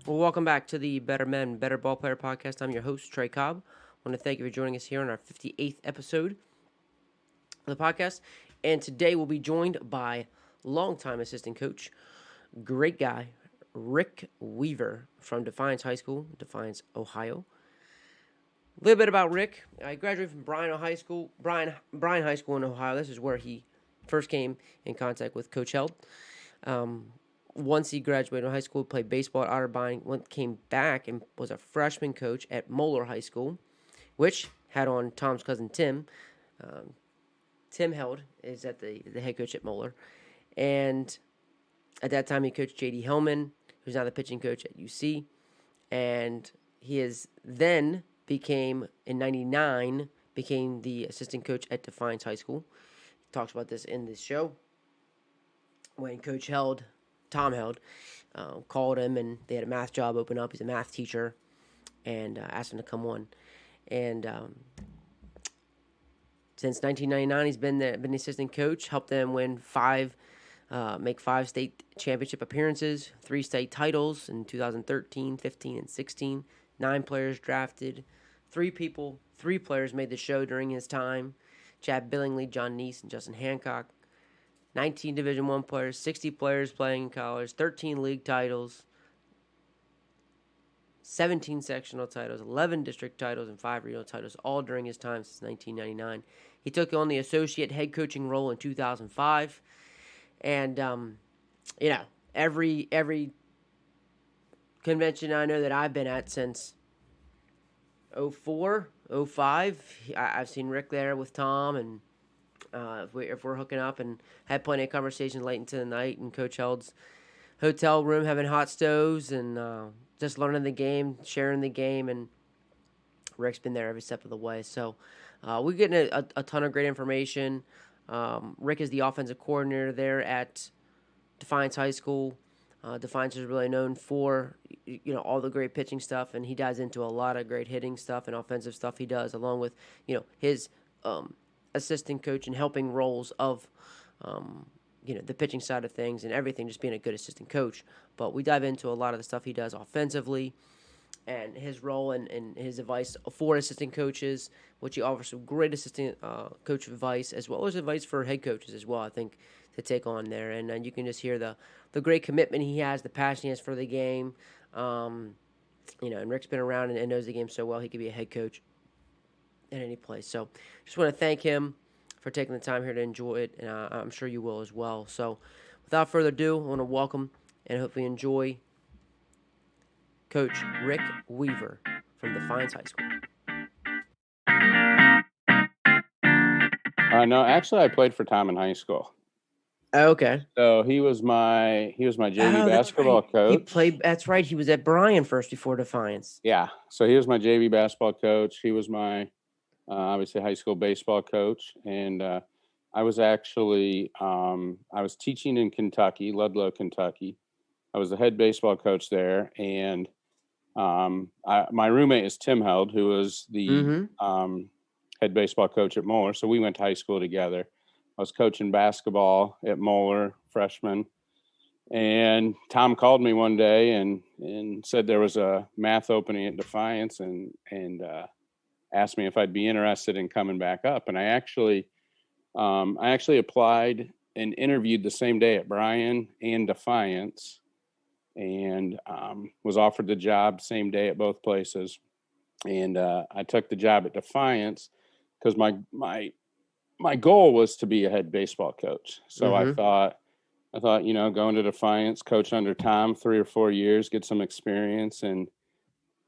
Well, welcome back to the Better Men, Better Ball Player podcast. I'm your host, Trey Cobb. I want to thank you for joining us here on our 58th episode of the podcast. And today we'll be joined by longtime assistant coach, great guy, Rick Weaver from Defiance High School, Defiance, Ohio. A little bit about Rick. I graduated from Bryan High School in Ohio. This is where he first came in contact with Coach Held. Once he graduated from high school, played baseball at Otterbein, came back and was a freshman coach at Moeller High School, which had on Tom's cousin Tim. Tim Held is at the head coach at Moeller. And at that time, he coached JD Heilman, who's now the pitching coach at UC. And he is then in 99, became the assistant coach at Defiance High School. He talks about this in this show. When Tom Held, called him, and they had a math job open up. He's a math teacher, and asked him to come on. And since 1999, he's been the assistant coach, helped them win make 5 state championship appearances, 3 state titles in 2013, 15, and 16. 9 players drafted. 3 players made the show during his time. Chad Billingley, Jon Niese, and Justin Hancock. 19 Division I players, 60 players playing in college, 13 league titles, 17 sectional titles, 11 district titles, and 5 regional titles, all during his time since 1999. He took on the associate head coaching role in 2005. And, every convention I know that I've been at since 04, 05, I've seen Rick there with Tom, and if we're hooking up, and had plenty of conversations late into the night in Coach Held's hotel room, having hot stoves and just learning the game, sharing the game, and Rick's been there every step of the way. So we're getting a ton of great information. Rick is the offensive coordinator there at Defiance High School. Defiance is really known for all the great pitching stuff, and he dives into a lot of great hitting stuff and offensive stuff he does, along with his assistant coach and helping roles of the pitching side of things and everything, just being a good assistant coach. But we dive into a lot of the stuff he does offensively and his role and his advice for assistant coaches, which he offers some great assistant coach advice, as well as advice for head coaches as well, I think, to take on there. And you can just hear the great commitment he has, the passion he has for the game. And Rick's been around and knows the game so well, he could be a head coach at any place. So just want to thank him for taking the time here to enjoy it, and I'm sure you will as well. So without further ado, I want to welcome and hopefully enjoy Coach Rick Weaver from Defiance High School. No, actually, I played for Tom in high school. Okay. So he was my JV basketball coach. He played. That's right. He was at Bryan first before Defiance. Yeah. So he was my JV basketball coach. He was my obviously high school baseball coach, and I was actually I was teaching in Kentucky, Ludlow, Kentucky. I was the head baseball coach there, and my roommate is Tim Held, who was the head baseball coach at Moeller. So we went to high school together. I was coaching basketball at Moeller, freshman, and Tom called me one day and said there was a math opening at Defiance, and asked me if I'd be interested in coming back up. And I actually applied and interviewed the same day at Bryan and Defiance, and was offered the job same day at both places. And I took the job at Defiance because my goal was to be a head baseball coach. So I thought, going to Defiance, coach under Tom 3 or 4 years, get some experience, and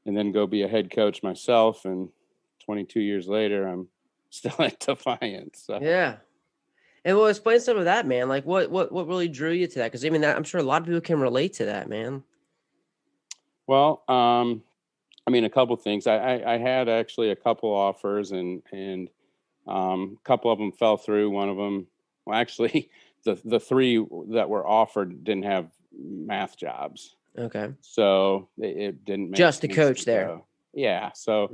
then go be a head coach myself. And 22 years later, I'm still at Defiance. So. Yeah. And we'll explain some of that, man. Like what really drew you to that? Because I'm sure a lot of people can relate to that, man. Well, a couple things. I had actually a couple offers, and a couple of them fell through. One of them, well, actually, the 3 that were offered didn't have math jobs. Okay. So it didn't make just sense to coach there. Go. Yeah. So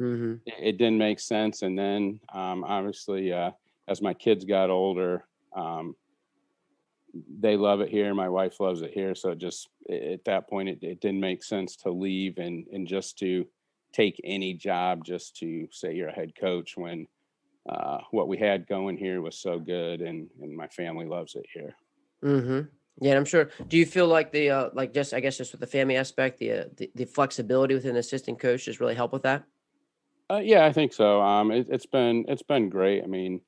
it didn't make sense. And then obviously, as my kids got older, they love it here. My wife loves it here. So at that point, it didn't make sense to leave and just to take any job just to say you're a head coach when what we had going here was so good, and my family loves it here. Mm-hmm. Yeah, and I'm sure. Do you feel like the just I guess just with the family aspect, the flexibility within the assistant coach just really help with that? Yeah, I think so. It's been great. I mean,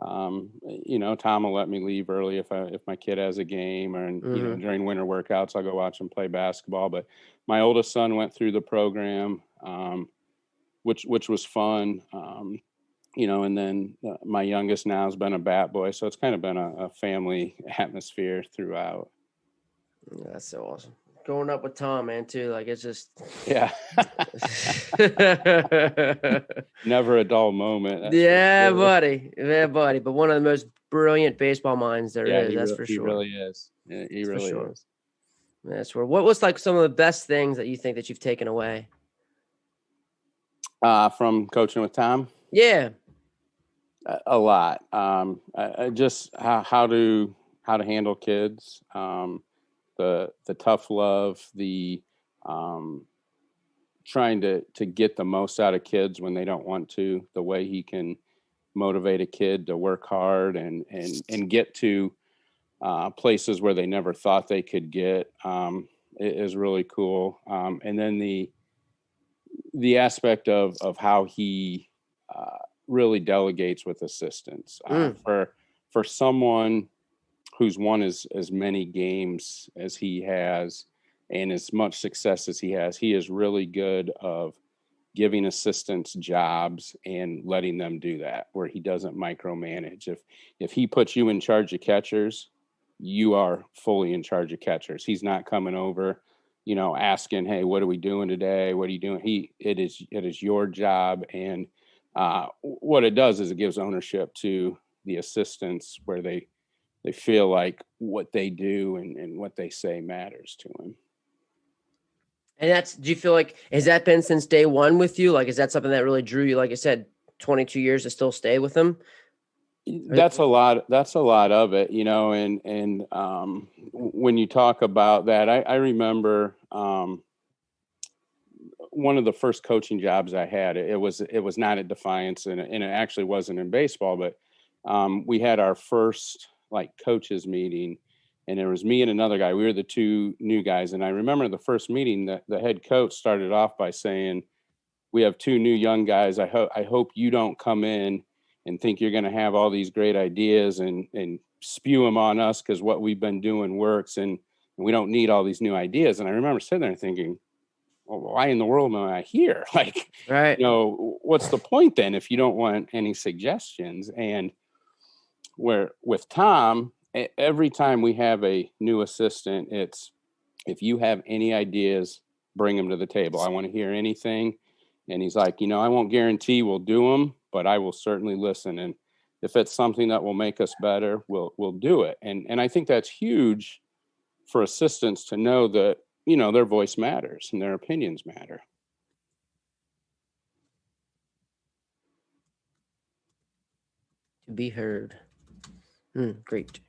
Tom will let me leave early if my kid has a game, or Mm-hmm. during winter workouts I'll go watch him play basketball. But my oldest son went through the program, which was fun. And then my youngest now has been a bat boy, so it's kind of been a family atmosphere throughout. Yeah, that's so awesome. Growing up with Tom, man, too. Like it's just Yeah. Never a dull moment. That's for yeah, sure. buddy. Yeah, buddy. But one of the most brilliant baseball minds there Yeah, is. That's for he sure. really is. Yeah, he That's for really sure. is. That's for what was like some of the best things that you think that you've taken away? From coaching with Tom, Yeah. a lot. Just how to handle kids, the tough love, the trying to get the most out of kids when they don't want to, the way he can motivate a kid to work hard and get to places where they never thought they could get, is really cool. And then the aspect of how he really delegates with assistants, for someone who's won as many games as he has and as much success as he has. He is really good of giving assistants jobs and letting them do that, where he doesn't micromanage. If he puts you in charge of catchers, you are fully in charge of catchers. He's not coming over, asking, "Hey, what are we doing today? What are you doing?" It is your job, and what it does is it gives ownership to the assistants, where they feel like what they do and what they say matters to him. And do you feel like, has that been since day one with you? Like, is that something that really drew you, like I said, 22 years to still stay with them? That's a lot. That's a lot of it, and when you talk about that, I remember one of the first coaching jobs I had. It was not at Defiance, and it actually wasn't in baseball, but we had our first like coaches meeting, and it was me and another guy. We were the two new guys, and I remember the first meeting that the head coach started off by saying, "We have two new young guys. I hope you don't come in and think you're going to have all these great ideas and spew them on us, because what we've been doing works, and we don't need all these new ideas." And I remember sitting there thinking, well, why in the world am I here? Like, Right. what's the point then if you don't want any suggestions? And where with Tom, every time we have a new assistant, it's, if you have any ideas, bring them to the table. I want to hear anything. And he's like, I won't guarantee we'll do them, but I will certainly listen. And if it's something that will make us better, we'll do it. And I think that's huge for assistants to know that, their voice matters and their opinions matter. To be heard. Great.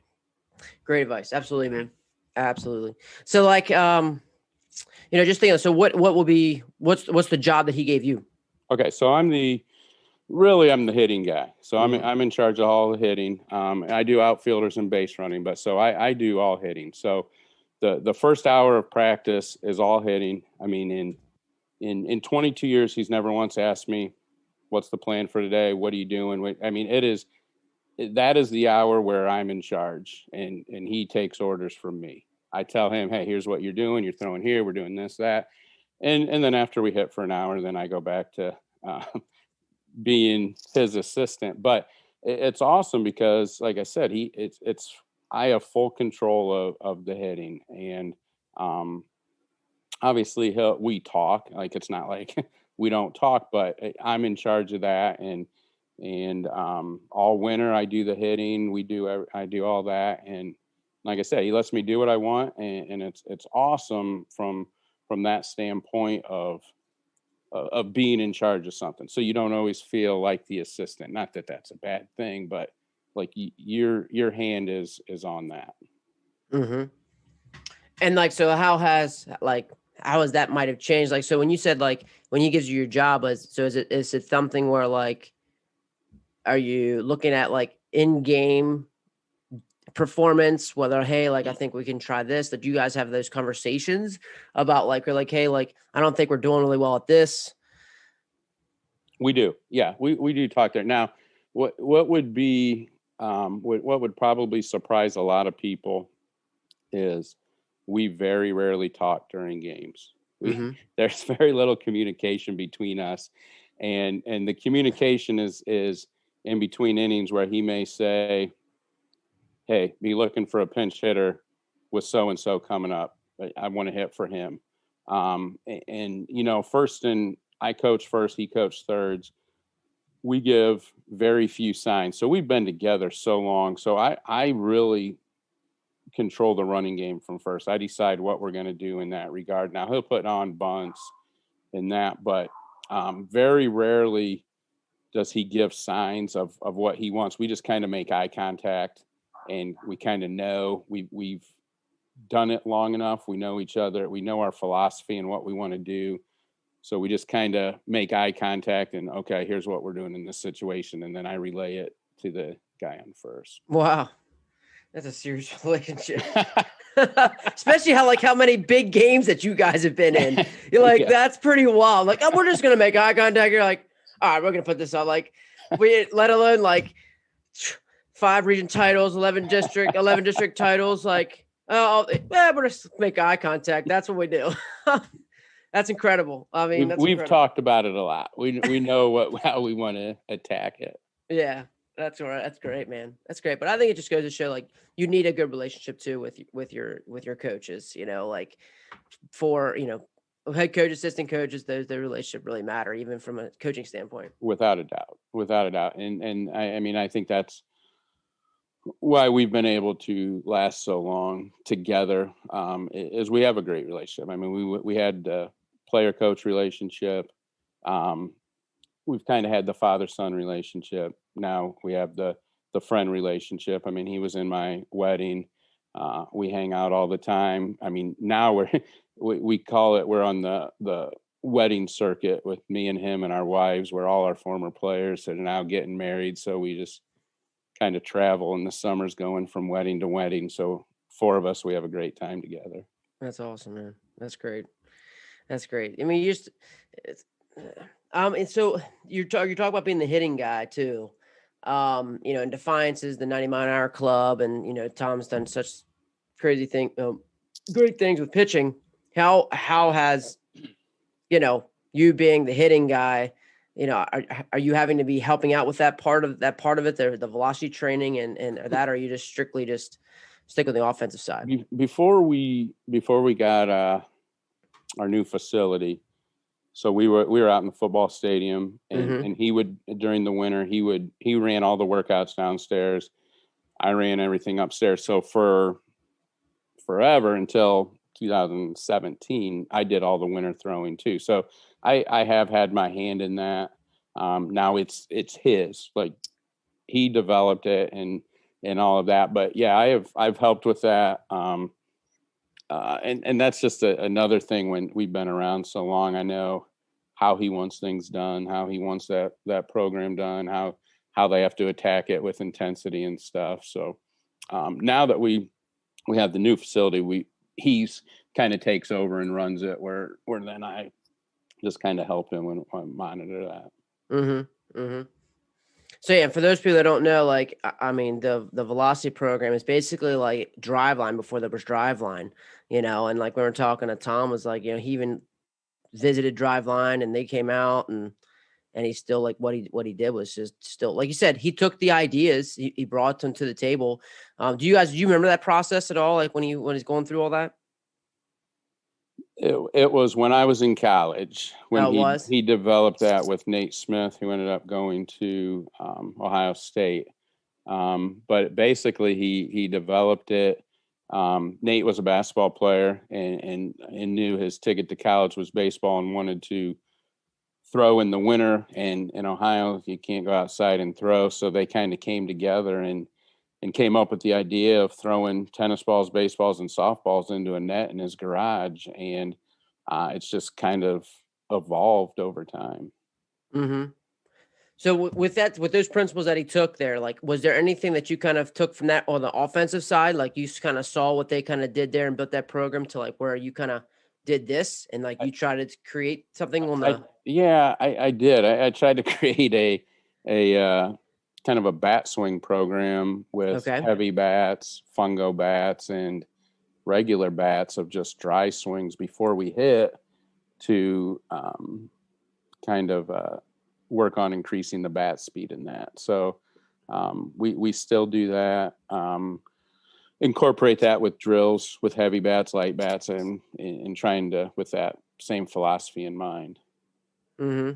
Great advice. Absolutely, man. Absolutely. So like, just thinking, so what's the job that he gave you? Okay. So I'm the hitting guy. So I'm in charge of all the hitting. I do outfielders and base running, but so I do all hitting. So the first hour of practice is all hitting. I mean, in 22 years, he's never once asked me, "What's the plan for today? What are you doing?" I mean, that is the hour where I'm in charge, and he takes orders from me. I tell him, "Hey, here's what you're doing. You're throwing here. We're doing this, that," and then after we hit for an hour, then I go back to being his assistant. But it's awesome because, like I said, I have full control of the hitting, and obviously we talk. Like, it's not like we don't talk, but I'm in charge of that, and all winter I do the hitting. I do all that, and like I said, he lets me do what I want, and it's awesome from that standpoint of being in charge of something. So you don't always feel like the assistant. Not that that's a bad thing, but like your hand is on that. Mm-hmm. And like, so how has that might have changed? Like, so when you said like when he gives you your job, is it something where like, are you looking at like in game performance, whether, hey, like I think we can try this, that you guys have those conversations about like, or like, hey, like I don't think we're doing really well at this. We do. Yeah, we do talk there. Now, what would be what would probably surprise a lot of people is we very rarely talk during games. Mm-hmm. There's very little communication between us, and the communication is in between innings where he may say, "Hey, be looking for a pinch hitter with so and so coming up. I want to hit for him." And you know, I coach first, he coached thirds. We give very few signs. So we've been together so long. So I really control the running game from first. I decide what we're going to do in that regard. Now he'll put on bunts and that, but very rarely does he give signs of what he wants. We just kind of make eye contact, and we kind of know we've done it long enough. We know each other. We know our philosophy and what we want to do. So we just kind of make eye contact and, okay, here's what we're doing in this situation. And then I relay it to the guy on first. Wow. That's a serious relationship. Especially how many big games that you guys have been in. You're like, yeah. That's pretty wild. Like, oh, we're just gonna make eye contact. You're like, all right, we're gonna put this on. Like, let alone like 5 region titles, 11 district titles. Like, we're just make eye contact. That's what we do. That's incredible. I mean, we've talked about it a lot. We know how we want to attack it. Yeah. That's all right. That's great, man. That's great. But I think it just goes to show like you need a good relationship too with your coaches, you know, like for, you know, head coach, assistant coaches, those their relationship really matter, even from a coaching standpoint. Without a doubt. And I mean, I think that's why we've been able to last so long together, is we have a great relationship. I mean, we had a player coach relationship. We've kind of had the father-son relationship. Now we have the friend relationship. I mean, he was in my wedding. We hang out all the time. I mean, now we call it, we're on the wedding circuit with me and him and our wives. We're all our former players that are now getting married. So we just kind of travel in the summers going from wedding to wedding. So 4 of us, we have a great time together. That's awesome, man. That's great. That's great. I mean, and so you're talking about being the hitting guy too. You know, and Defiance is the 90-mile-an-hour club, and you know Tom's done such great things with pitching. How has, you know, you being the hitting guy, you know, are you having to be helping out with that part of it, the velocity training and that, or are you just strictly just stick with the offensive side? Before we got our new facility. So we were out in the football stadium, and he would, during the winter, he ran all the workouts downstairs. I ran everything upstairs. So for forever until 2017, I did all the winter throwing too. So I have had my hand in that. Now it's his, like he developed it and all of that. But yeah, I've helped with that. And that's just another thing when we've been around so long. I know how he wants things done, how he wants that program done, how they have to attack it with intensity and stuff. So now that we have the new facility, he's kind of takes over and runs it, where then I just kind of help him and monitor that. Mm-hmm. Mm-hmm. So yeah, for those people that don't know, like, I mean, the velocity program is basically like Driveline before there was Driveline, you know, and like we were talking to Tom was like, you know, he even visited Driveline and they came out and he still like what he did was just still, like you said, he took the ideas, he brought them to the table. Do you remember that process at all? Like when he's going through all that? It was when I was in college when he developed that with Nate Smith, who ended up going to Ohio State. But basically, he developed it. Nate was a basketball player and knew his ticket to college was baseball and wanted to throw in the winter. And in Ohio, you can't go outside and throw, so they kind of came together and and came up with the idea of throwing tennis balls, baseballs, and softballs into a net in his garage. And it's just kind of evolved over time. Mm-hmm. So with those principles that he took there, like, was there anything that you kind of took from that on the offensive side? Like, you kind of saw what they kind of did there and built that program to like where you kind of did this and like you tried to create something on the. I did. I tried to create a kind of a bat swing program with heavy bats, fungo bats, and regular bats of just dry swings before we hit to kind of work on increasing the bat speed in that. So we still do that. Incorporate that with drills with heavy bats, light bats, and trying to with that same philosophy in mind. Mm-hmm.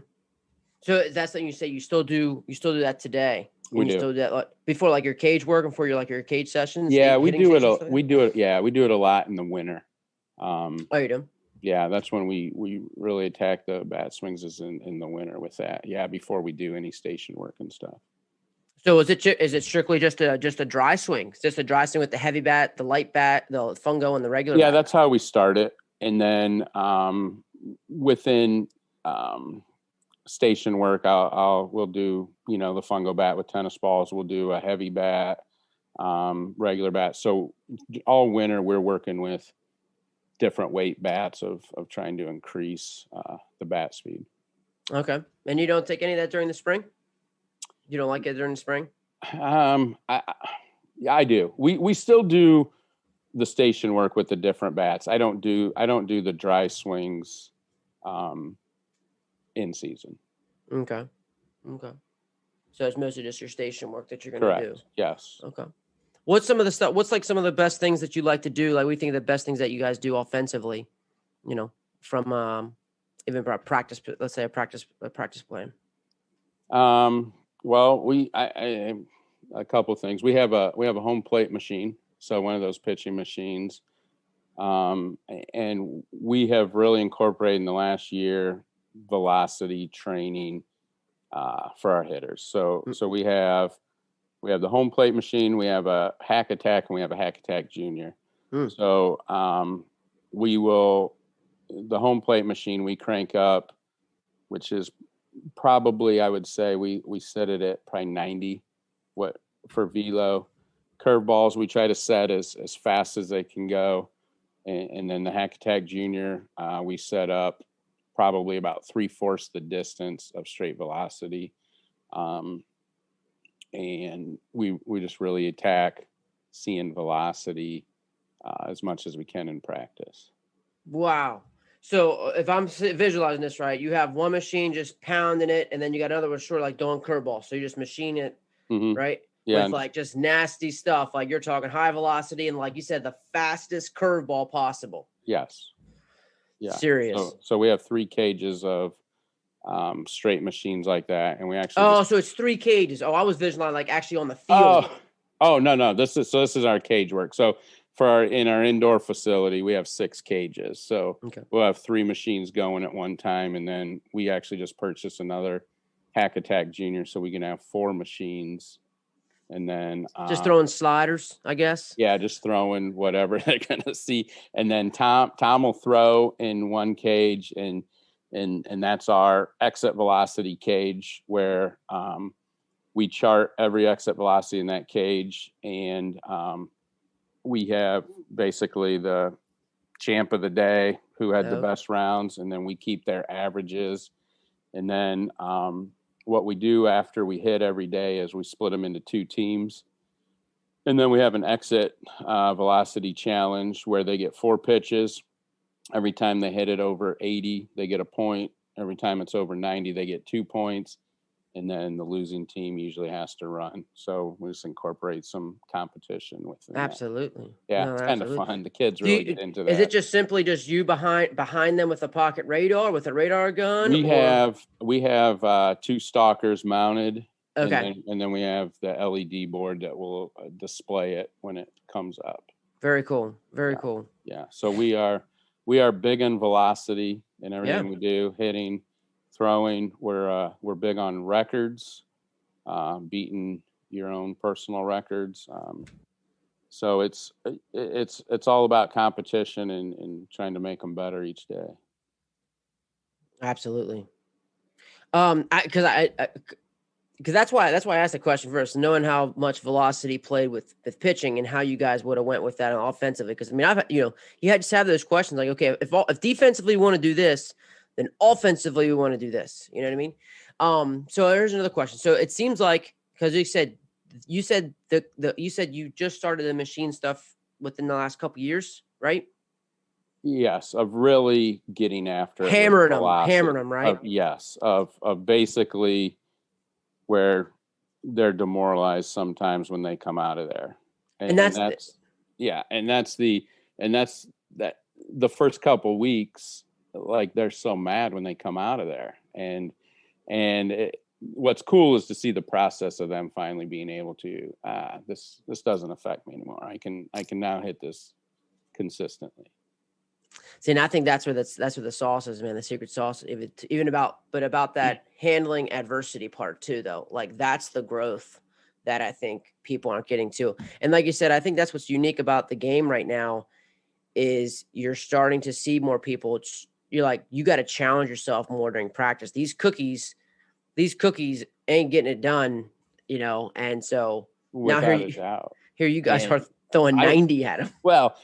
So that's something you say you still do that today. We do. Still do that before like your cage work and for your cage sessions. Yeah, we do it. We do it. Yeah, we do it a lot in the winter. Oh, you do? Yeah, that's when we really attack the bat swings is in the winter with that. Yeah, before we do any station work and stuff. So is it strictly just a dry swing? Just a dry swing with the heavy bat, the light bat, the fungo, and the regular? Yeah, bat? That's how we start it, and then within station work, we'll do the fungo bat with tennis balls. We'll do a heavy bat, regular bat. So all winter we're working with different weight bats of trying to increase the bat speed. Okay, and you don't take any of that during the spring? You don't like it during the spring? I do. We still do the station work with the different bats. I don't do the dry swings in season. Okay. So it's mostly just your station work that you're going to do. Yes. Okay. What's some of the stuff? What's like some of the best things that you like to do? Like, we think the best things that you guys do offensively, from even practice. Let's say a practice plan. Well, a couple of things. We have a home plate machine, so one of those pitching machines, and we have really incorporated in the last year velocity training for our hitters. So we have the home plate machine, we have a hack attack, and we have a hack attack junior. So the home plate machine we crank up, which is probably, I would say we set it at probably 90 for velo. Curveballs we try to set as fast as they can go, and then the hack attack junior we set up probably about 3/4 the distance of straight velocity, and we just really attack seeing velocity as much as we can in practice. Wow. So if I'm visualizing this right, you have one machine just pounding it, and then you got another one sort of like doing curveball. So you just machine it, right? Yeah. With like just nasty stuff. Like you're talking high velocity and, like you said, the fastest curveball possible. Yes. Yeah. Serious. So we have 3 cages of straight machines like that, and we actually. Oh, so it's 3 cages. Oh, I was visualizing like actually on the field. Oh no. This is our cage work. So in our indoor facility, we have 6 cages. So we'll have 3 machines going at one time, and then we actually just purchased another hack attack junior, so we can have 4 machines. And then just throwing sliders, I guess. Yeah, just throwing whatever they're gonna see. And then Tom will throw in one cage, and that's our exit velocity cage, where we chart every exit velocity in that cage, and we have basically the champ of the day who had the best rounds, and then we keep their averages. And then what we do after we hit every day is we split them into 2 teams. And then we have an exit velocity challenge where they get 4 pitches. Every time they hit it over 80, they get a point. Every time it's over 90, they get 2 points. And then the losing team usually has to run. So we just incorporate some competition with them. Absolutely. Yeah, it's kind of fun. The kids really get into that. Is it just simply just you behind them with a pocket radar, with a radar gun? We have 2 stalkers mounted. Okay. And then we have the LED board that will display it when it comes up. Very cool. Very cool. Yeah. So we are big on velocity in everything we do, hitting, throwing. We're big on records, beating your own personal records. So it's all about competition and trying to make them better each day. Absolutely. Because that's why I asked the question first, knowing how much velocity played with pitching and how you guys would have went with that offensively. Because I mean, you had to have those questions like, okay, if defensively we want to do this, then offensively we want to do this. You know what I mean? So there's another question. So it seems like, because you said you just started the machine stuff within the last couple of years, right? Yes, of really getting after it, hammering them, right? Of basically where they're demoralized sometimes when they come out of there, and that's the first couple weeks, like they're so mad when they come out of there, and what's cool is to see the process of them finally being able to this doesn't affect me anymore. I can now hit this consistently. See, and I think that's where the sauce is, man. The secret sauce, about that handling adversity part too, though. Like that's the growth that I think people aren't getting to. And like you said, I think that's what's unique about the game right now is you're starting to see more people. You're like, you got to challenge yourself more during practice. These cookies ain't getting it done, And so Without now here you guys are throwing 90 at them. Well,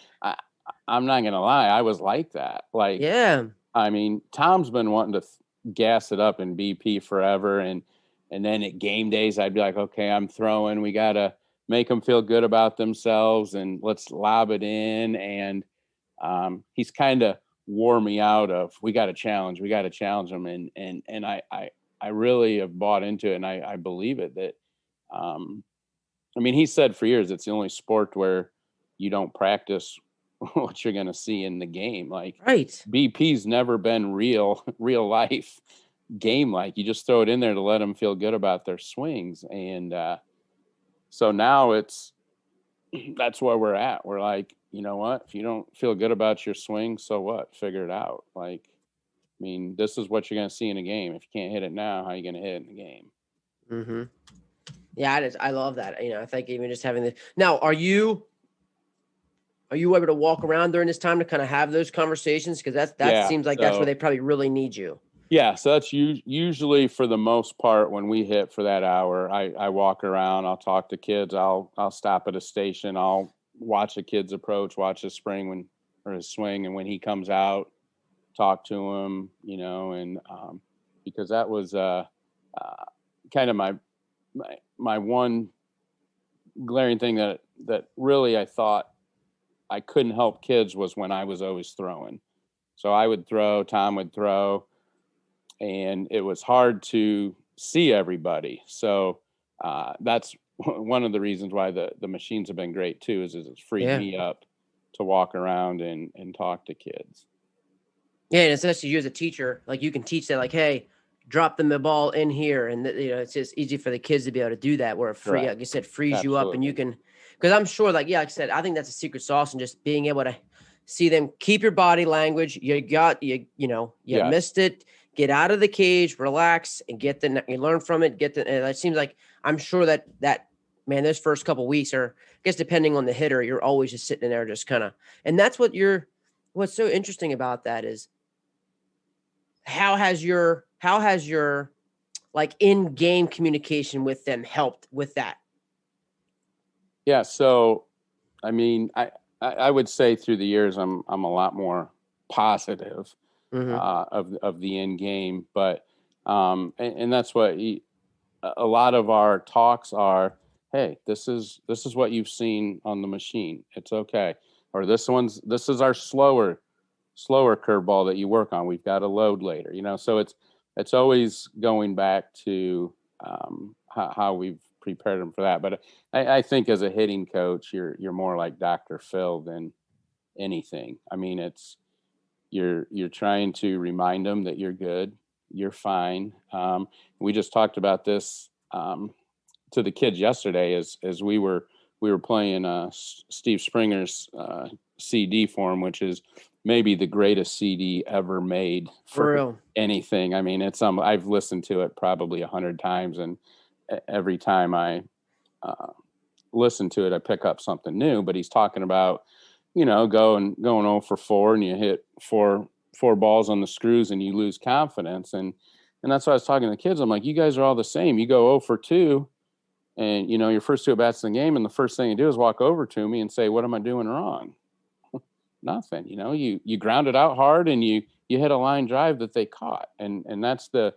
I'm not gonna lie, I was like that. Like, yeah, I mean, Tom's been wanting to gas it up in BP forever, and then at game days, I'd be like, okay, I'm throwing. We gotta make them feel good about themselves, and let's lob it in. And he's kind of wore me out of we got to challenge them, and I really have bought into it, and I believe it that. I mean, he said for years it's the only sport where you don't practice what you're going to see in the game. Like, right. BP's never been real life game. Like, you just throw it in there to let them feel good about their swings. And so now that's where we're at. We're like, you know what? If you don't feel good about your swing, so what? Figure it out. Like, I mean, this is what you're going to see in a game. If you can't hit it now, how are you going to hit it in the game? Mm-hmm. Yeah, I love that. I think even just having now, are you able to walk around during this time to kind of have those conversations? Because that seems like that's where they probably really need you. Yeah, so that's usually for the most part when we hit for that hour. I walk around, I'll talk to kids, I'll stop at a station, I'll watch a kid's approach, watch his swing, and when he comes out, talk to him, and because that was kind of my one glaring thing that really I thought I couldn't help kids was when I was always throwing. So I would throw, Tom would throw, and it was hard to see everybody. So that's one of the reasons why the machines have been great too, is it's freed me up to walk around and talk to kids. Yeah, and especially you as a teacher, like you can teach that, like, hey, drop them the ball in here, and it's just easy for the kids to be able to do that. Where like you said, frees you up, and you can, because I'm sure, like I said, I think that's a secret sauce, and just being able to see them keep your body language. You missed it. Get out of the cage, relax, and you learn from it. It seems like I'm sure that man, those first couple weeks are, I guess, depending on the hitter, you're always just sitting in there, just kind of, and that's what's so interesting about that is how has your like in-game communication with them helped with that? Yeah. So, I mean, I would say through the years, I'm a lot more positive of the end game, but and that's what a lot of our talks are. Hey, this is what you've seen on the machine. It's okay. Or this is our slower curveball that you work on. We've got a load later, so it's always going back to how we've prepared them for that. But I think as a hitting coach, you're more like Dr. Phil than anything. I mean, you're trying to remind them that you're good, you're fine. We just talked about this to the kids yesterday as we were playing Steve Springer's CD for him, which is maybe the greatest CD ever made for anything. I mean, it's I've listened to it probably 100 times, and every time I listen to it, I pick up something new. But he's talking about, going 0 for 4 and you hit four balls on the screws and you lose confidence. And that's why I was talking to the kids. I'm like, you guys are all the same. You go 0 for 2 and, your first 2 at bats in the game. And the first thing you do is walk over to me and say, what am I doing wrong? Nothing. You ground it out hard and you hit a line drive that they caught. And that's the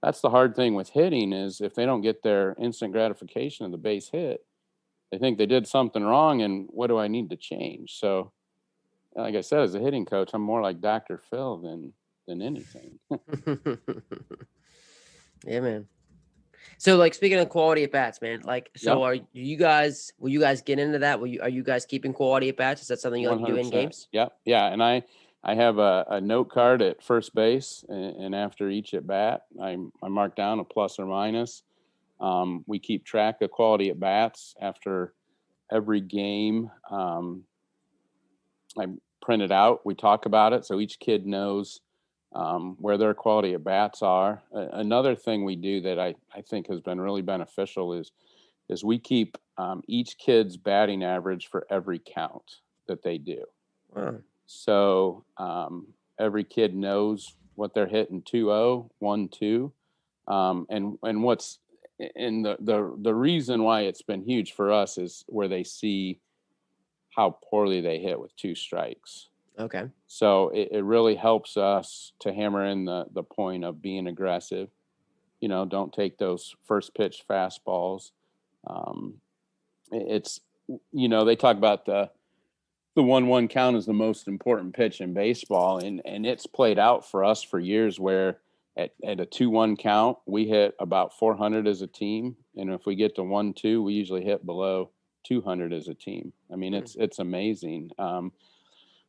hard thing with hitting, is if they don't get their instant gratification of the base hit, they think they did something wrong. And what do I need to change? So, like I said, as a hitting coach, I'm more like Dr. Phil than anything. Yeah, man. So, like, speaking of quality at bats, man, like, so Yep. will you guys get into that? Are you guys keeping quality at bats? Is that something you like to do in games? Yep. Yeah. And I have a note card at first base, and after each at bat, I mark down a plus or minus. We keep track of quality at bats after every game. I print it out. We talk about it, so each kid knows where their quality at bats are. Another thing we do that I think has been really beneficial is we keep each kid's batting average for every count that they do. Wow. So every kid knows what they're hitting: 2-0, 1-2, and what's the reason why it's been huge for us is where they see how poorly they hit with 2 strikes. Okay. So it really helps us to hammer in the point of being aggressive. Don't take those first pitch fastballs. It's, they talk about the 1-1 count is the most important pitch in baseball. And it's played out for us for years where at a 2-1 count, we hit about 400 as a team. And if we get to 1-2, we usually hit below 200 as a team. I mean, it's amazing.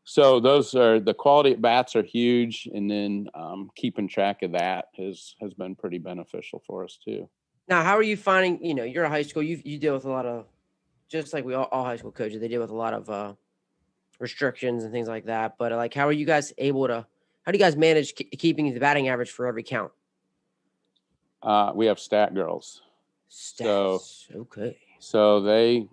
So those are the quality at bats are huge. And then keeping track of that has been pretty beneficial for us too. Now, how are you finding, you're a high school, you deal with a lot of, just like we all high school coaches, they deal with a lot of restrictions and things like that. But like, how do you guys manage keeping the batting average for every count? We have stat girls. Stats. Okay. So they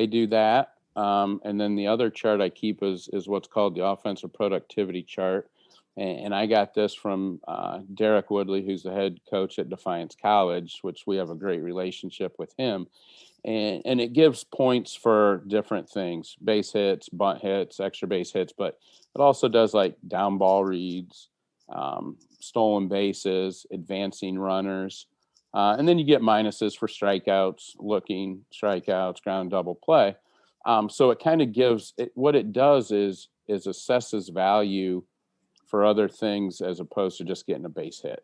do that. And then the other chart I keep is what's called the offensive productivity chart. And I got this from Derek Woodley, who's the head coach at Defiance College, which we have a great relationship with him. And it gives points for different things: base hits, bunt hits, extra base hits, but it also does like down ball reads, stolen bases, advancing runners. And then you get minuses for strikeouts, looking strikeouts, ground double play. So it kind of gives it, what it does is assesses value for other things as opposed to just getting a base hit.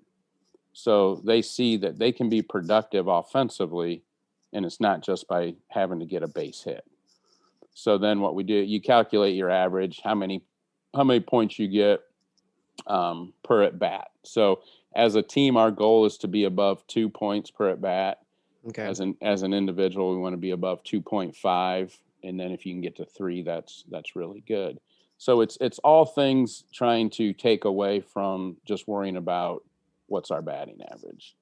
So they see that they can be productive offensively, and it's not just by having to get a base hit. So then what we do, you calculate your average, how many points you get per at bat. So as a team, our goal is to be above 2 points per at bat. Okay. As an individual, we want to be above 2.5, and then if you can get to 3, that's really good. So it's all things trying to take away from just worrying about what's our batting average.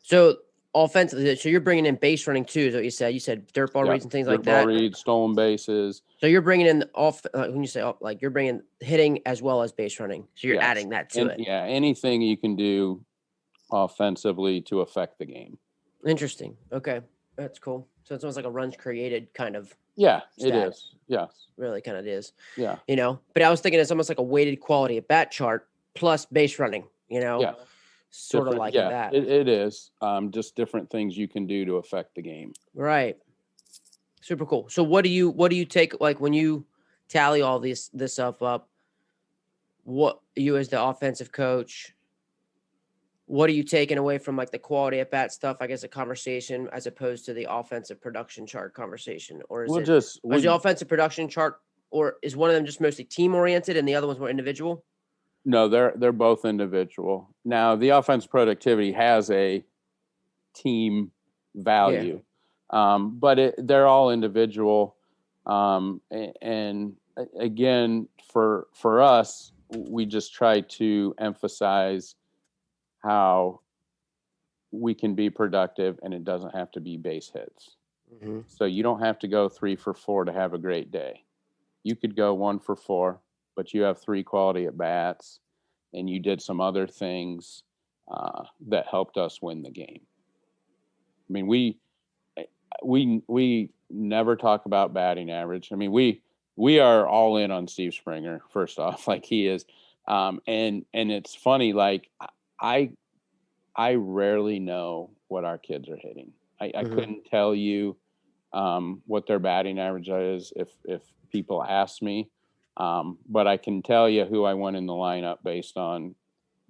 So offensively, so you're bringing in base running too, is what you said. You said dirt ball reads and things like that. Dirt ball reads, stolen bases. So you're bringing in when you say like you're bringing hitting as well as base running. So you're adding that to it. Yeah, anything you can do offensively to affect the game. Interesting. Okay, that's cool. So it's almost like a runs created kind of. Yeah, stat. It is. Yes. Really kind of is. Yeah. But I was thinking it's almost like a weighted quality at bat chart plus base running, Yeah. Sort of like that. It is. Just different things you can do to affect the game. Right. Super cool. So what do you take, like, when you tally all this stuff up, what you as the offensive coach, what are you taking away from like the quality at bat stuff, I guess, a conversation as opposed to the offensive production chart conversation? Or is the offensive production chart, or is one of them just mostly team oriented and the other one's more individual? No, they're both individual. Now the offensive productivity has a team value, but they're all individual. And again, for us, we just try to emphasize how we can be productive, and it doesn't have to be base hits. Mm-hmm. So you don't have to go 3 for 4 to have a great day. You could go 1 for 4, but you have 3 quality at bats, and you did some other things that helped us win the game. I mean, we never talk about batting average. I mean, we are all in on Steve Springer, first off, like he is. And it's funny, like I rarely know what our kids are hitting. I couldn't tell you what their batting average is if people ask me. But I can tell you who I want in the lineup based on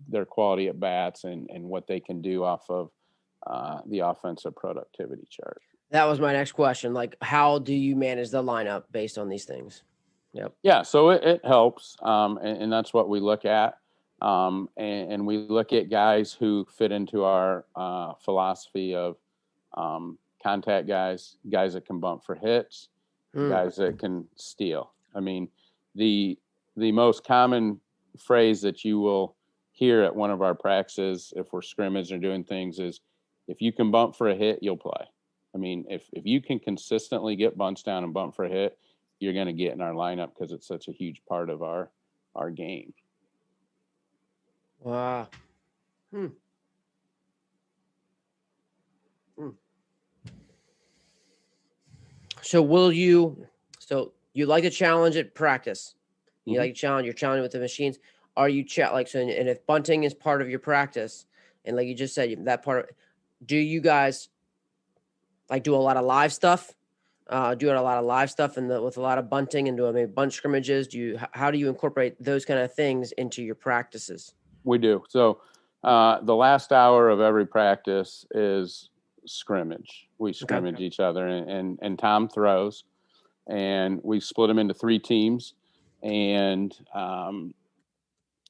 their quality at bats and what they can do off of the offensive productivity chart. That was my next question. Like, how do you manage the lineup based on these things? Yep. Yeah, so it helps, and that's what we look at. And we look at guys who fit into our philosophy of contact guys that can bunt for hits, guys that can steal. I mean, the most common phrase that you will hear at one of our practices if we're scrimmage or doing things is, if you can bunt for a hit, you'll play. I mean, if you can consistently get bunts down and bunt for a hit, you're going to get in our lineup because it's such a huge part of our game. Wow. So you like to challenge at practice. You like to challenge, you're challenging with the machines. Are you and if bunting is part of your practice, and like you just said, that part of, do you guys like do a lot of live stuff? With a lot of bunting and do maybe bunt scrimmages? How do you incorporate those kind of things into your practices? We do. So the last hour of every practice is scrimmage. We scrimmage each other, and Tom throws, and we split them into 3 teams, and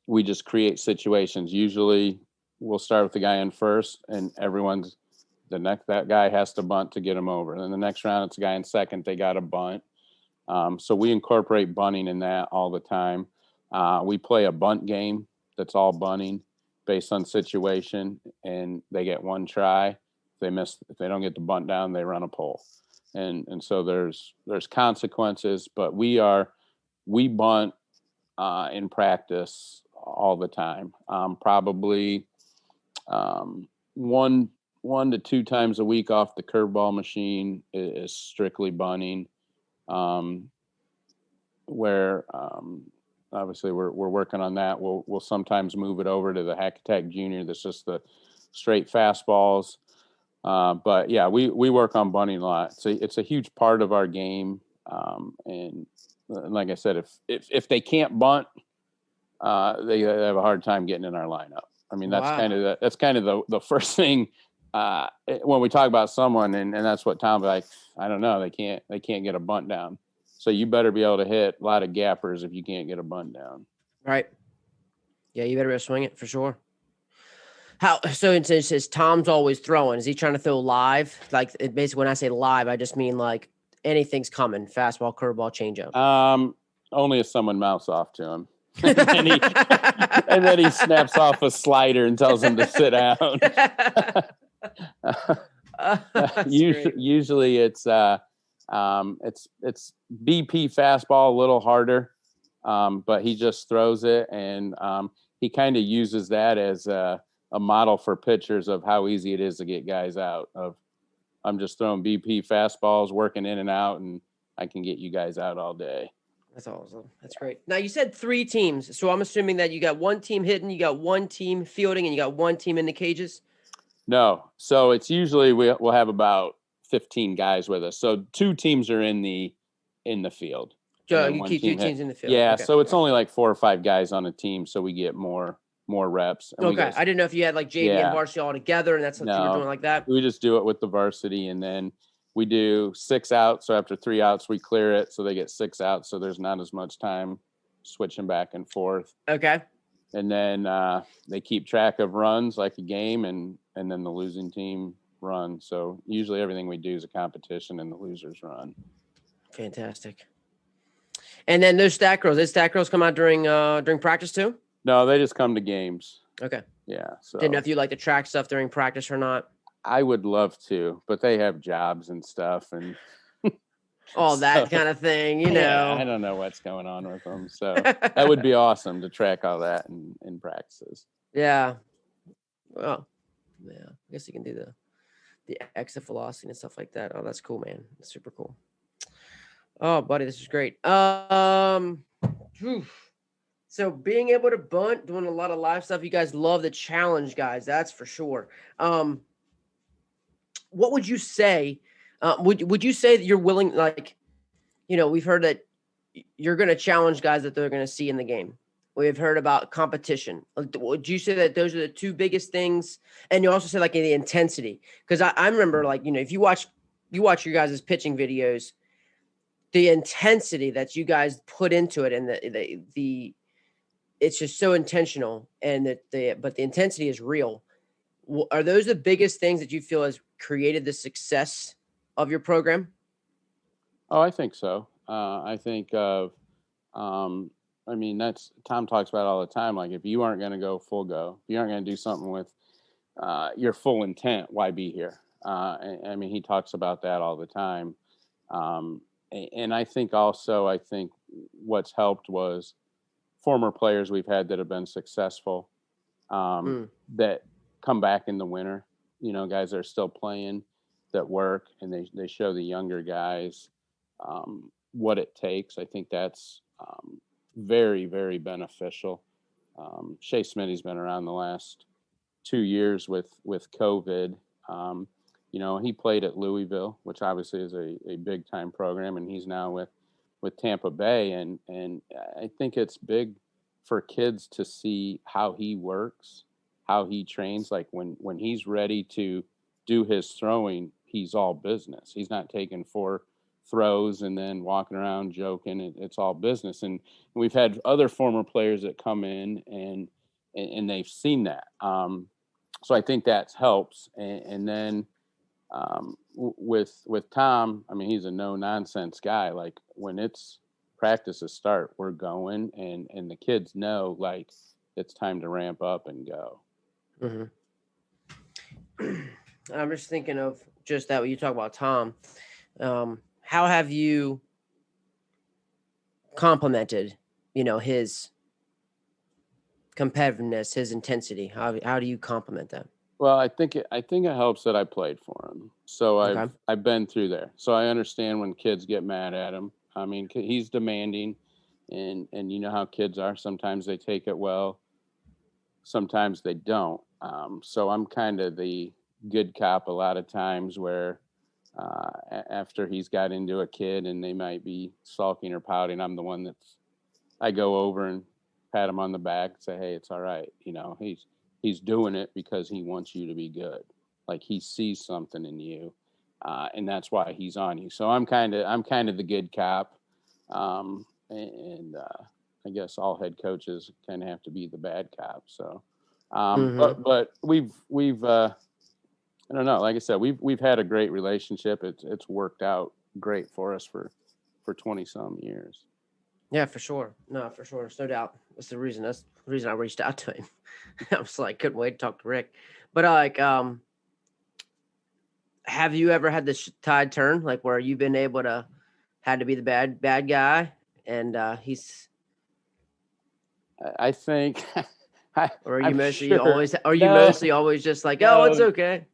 we just create situations. Usually we'll start with the guy in first, and that guy has to bunt to get him over. And then the next round, it's a guy in second, they got to bunt. So we incorporate bunting in that all the time. We play a bunt game that's all bunting based on situation, and they get 1 try. If they don't get the bunt down, they run a pole. And so there's consequences, but we bunt in practice all the time. Probably 1 to 2 times a week off the curveball machine is strictly bunting. Where obviously we're working on that. We'll sometimes move it over to the Hack Attack Junior. That's just the straight fastballs. But yeah, we work on bunting a lot. So it's a huge part of our game. And like I said, if they can't bunt, they have a hard time getting in our lineup. I mean, that's kind of the first thing when we talk about someone, and that's what Tom like. I don't know. They can't get a bunt down. So you better be able to hit a lot of gappers if you can't get a bunt down. Right. Yeah, you better be able to swing it for sure. So it says Tom's always throwing. Is he trying to throw live? Like basically, when I say live, I just mean like anything's coming: fastball, curveball, changeup. Only if someone mouths off to him, and then he snaps off a slider and tells him to sit down. Usually it's BP fastball, a little harder, but he just throws it, and he kind of uses that as a model for pitchers of how easy it is to get guys out. I'm just throwing BP fastballs, working in and out, and I can get you guys out all day. That's awesome. That's great. Now you said 3 teams, so I'm assuming that you got 1 team hitting, you got 1 team fielding, and you got 1 team in the cages. No, so it's usually we'll have about 15 guys with us. So 2 teams are in the field. So you keep 2 teams in the field. Yeah, okay. So it's only like 4 or 5 guys on a team, so we get more reps. And I didn't know if you had like JV and Varsity all together, and that's what you were doing like that. We just do it with the Varsity, and then we do 6 outs. So after 3 outs, we clear it, so they get 6 outs. So there's not as much time switching back and forth. Okay. And then they keep track of runs like a game, and then the losing team run. So usually everything we do is a competition, and the losers run. Fantastic. And then those stat girls come out during practice too? No, they just come to games. Okay. Yeah. So didn't know if you like to track stuff during practice or not. I would love to, but they have jobs and stuff, and All so that kind of thing, yeah, I don't know what's going on with them. So that would be awesome to track all that in practices. Yeah. Well, yeah. I guess you can do the exit velocity and stuff like that. Oh, that's cool, man. That's super cool. Oh, buddy, this is great. Whew. So being able to bunt, doing a lot of live stuff. You guys love the challenge, guys. That's for sure. What would you say? Would you say that you're willing? Like, we've heard that you're going to challenge guys that they're going to see in the game. We've heard about competition. Would you say that those are the two biggest things? And you also said like the intensity, because I remember like if you watch your guys' pitching videos, the intensity that you guys put into it, and the it's just so intentional, and but the intensity is real. Are those the biggest things that you feel has created the success of your program? Oh, I think so. I think of, I mean, that's Tom talks about all the time. Like, if you aren't going to go full go, if you aren't going to do something with your full intent, why be here? I mean, he talks about that all the time. And I think also, I think what's helped was former players we've had that have been successful that come back in the winter. Guys that are still playing that work, and they show the younger guys what it takes. I think that's very, very beneficial. Shea Smitty's been around the last 2 years with COVID. He played at Louisville, which obviously is a big time program, and he's now with Tampa Bay. And I think it's big for kids to see how he works, how he trains. Like when he's ready to do his throwing, he's all business. He's not taking 4 throws and then walking around joking. It's all business. And we've had other former players that come in and they've seen that. So I think that helps. And then with Tom, I mean, he's a no nonsense guy. Like when it's practices start, we're going, and the kids know like it's time to ramp up and go. I'm just thinking of just that when you talk about Tom. How have you complimented, his competitiveness, his intensity? How do you compliment that? Well, I think it helps that I played for him, so Okay. I've been through there, so I understand when kids get mad at him. I mean, he's demanding, and you know how kids are. Sometimes they take it well, sometimes they don't. So I'm kind of the good cop a lot of times where after he's got into a kid and they might be sulking or pouting, I'm the one I go over and pat him on the back and say, hey, it's all right. He's doing it because he wants you to be good. Like he sees something in you, and that's why he's on you. So I'm kind of the good cop, and I guess all head coaches kind of have to be the bad cop. So, but we've I don't know. Like I said, we've had a great relationship. It's worked out great for us for 20 some years. Yeah, for sure. No, for sure. There's no doubt. That's the reason. That's the reason I reached out to him. I was like, couldn't wait to talk to Rick. But have you ever had this tide turn, like where you've been able to had to be the bad guy, and he's? I think. Or are you mostly sure. always? Are you mostly always just like, oh, it's okay?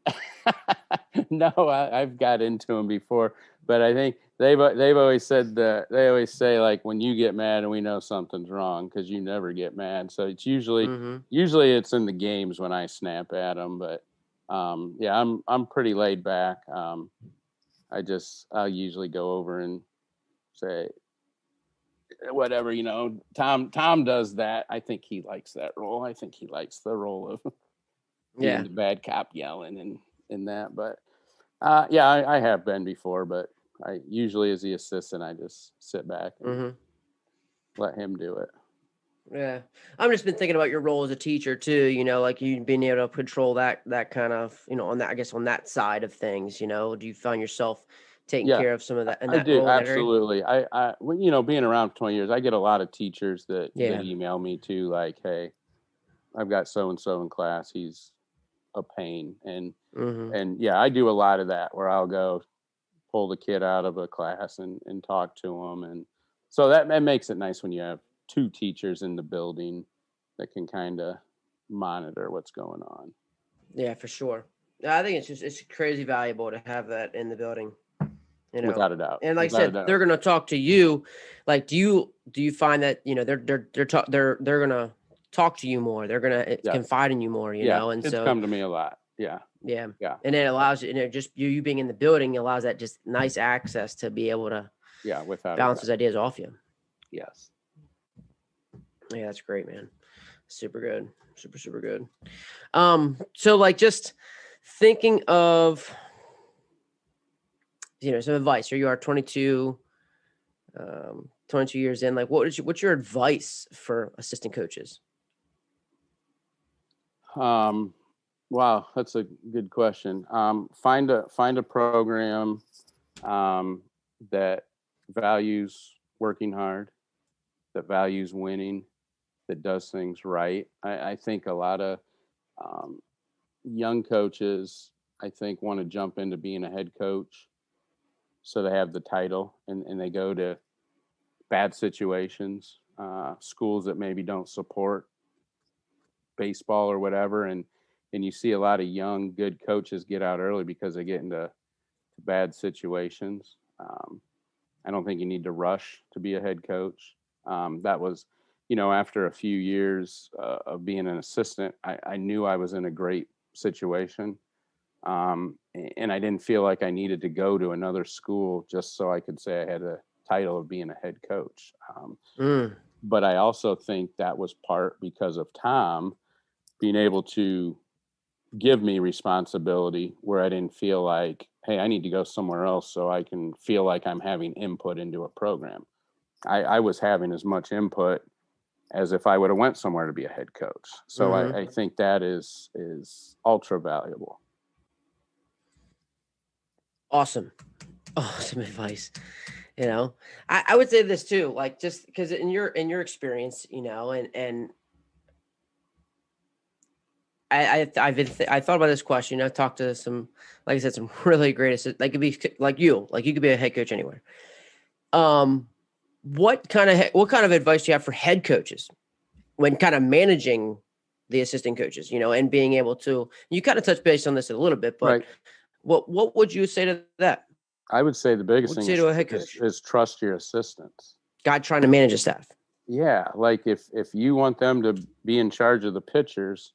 No, I've got into them before, but I think they've always said they always say like when you get mad and we know something's wrong because you never get mad. So it's usually it's in the games when I snap at them, but yeah, I'm pretty laid back. I'll usually go over and say whatever, Tom does that. I think he likes that role. I think he likes the role of being the bad cop yelling and that, but yeah, I have been before, but I usually as the assistant, I just sit back and let him do it. Yeah. I've just been thinking about your role as a teacher too, like you being able to control that kind of, on that, I guess on that side of things, do you find yourself taking care of some of that in I that do. role? Absolutely. Being around for 20 years, I get a lot of teachers that email me too, like, hey, I've got so-and-so in class. He's a pain. Mm-hmm. And yeah, I do a lot of that where I'll go pull the kid out of a class and talk to them. And so that makes it nice when you have two teachers in the building that can kind of monitor what's going on. Yeah, for sure. I think it's crazy valuable to have that in the building. Without a doubt. And like I Without a said, doubt. they're going to talk to you. Like, do you find that, they're going to talk to you more. They're going to confide in you more, and it's so come to me a lot. Yeah. Yeah. Yeah. And it allows you, just you being in the building allows that just nice access to be able to without bounce those ideas off you. Yes. Yeah, that's great, man. Super good. Super, super good. So like just thinking of, some advice. Here you are 22 years in. Like what's your advice for assistant coaches? Wow, that's a good question. Find a program that values working hard, that values winning, that does things right. I think a lot of young coaches, I think, want to jump into being a head coach, so they have the title, and they go to bad situations, schools that maybe don't support baseball or whatever, and you see a lot of young good coaches get out early because they get into bad situations. I don't think you need to rush to be a head coach. That was, after a few years of being an assistant, I knew I was in a great situation, and I didn't feel like I needed to go to another school just so I could say I had a title of being a head coach. But I also think that was part because of Tom being able to give me responsibility where I didn't feel like, hey, I need to go somewhere else so I can feel like I'm having input into a program. I was having as much input as if I would have went somewhere to be a head coach. So I think that is ultra valuable. Awesome advice. I would say this too, like just because in your experience, and I thought about this question. I've talked to some, like I said, some really great, like could be like you could be a head coach anywhere. What kind of advice do you have for head coaches when kind of managing the assistant coaches, and being able to, you kind of touched base on this a little bit, but right. What would you say to that? I would say the biggest thing is trust your assistants. God trying to manage a staff. Yeah. Like if you want them to be in charge of the pitchers,